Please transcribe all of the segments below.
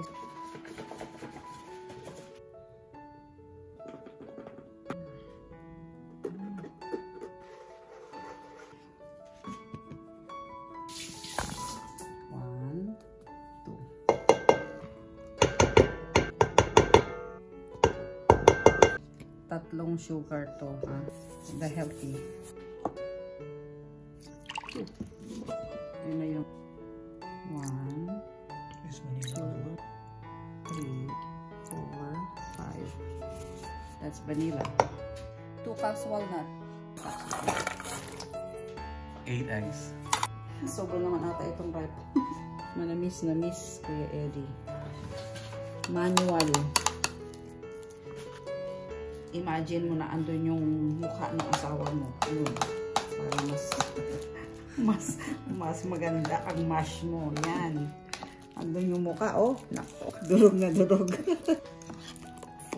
this. Tatlong sugar to, ha? The healthy. Yun na yung 1, 2, 3, 4, 5. That's vanilla. 2 cups walnut. 8 eggs. Sobra naman ata itong ripe. Manamis na miss, Kuya Eddie. Manual. Imagine mo na andun yung mukha ng asawa mo. Para mas maganda ang mash mo. Yan. Andun yung mukha. Oh, naku, durog na durog.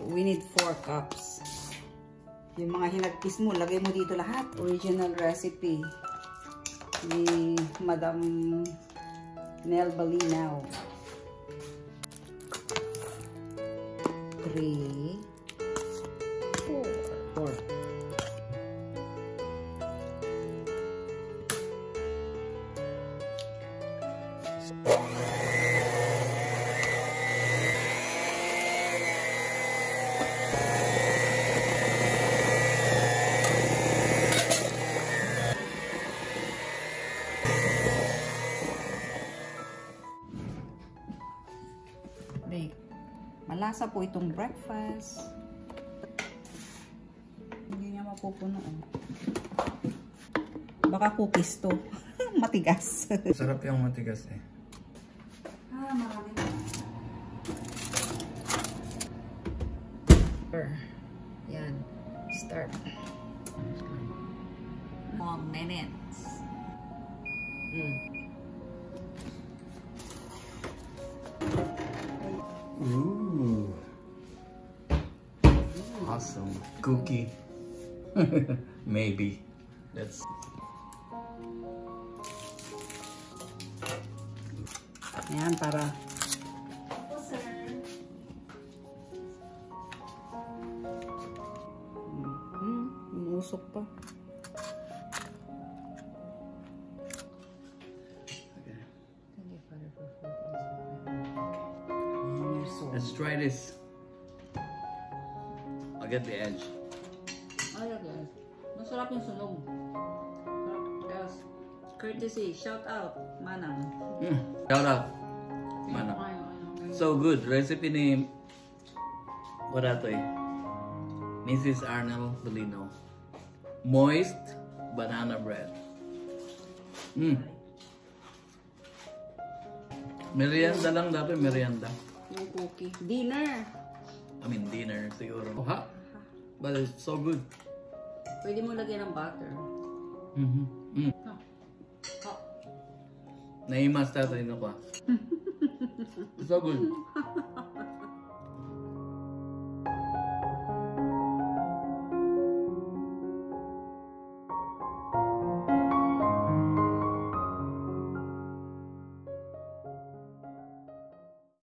We need 4 cups. Yung mga hinagpis mo, lagay mo dito lahat. Original recipe ni Madam Nel Balinaw. 3, 4. Malasa po itong breakfast. Hindi niya mapupuno. Baka cookies to. Matigas. Sarap yung matigas eh. Marami na. Yan. Start. More minutes. Ooh. Awesome. Cookie. Maybe. Let's. Ayan, para. Umusok pa. Let's try this. I'll get the edge. Guys. Masarap yung sunog. Yes. Courtesy. Shout out. Manang. Shout out. Manang. So good. Recipe ni wala to eh. Mrs. Arnold Balinaw. Moist banana bread. Merienda lang dapat, merienda. Yung cookie. Dinner. I mean dinner siguro. Oh, ha? But it's so good. Pwede mo lagyan ng butter. Naimas tayo ko. So good.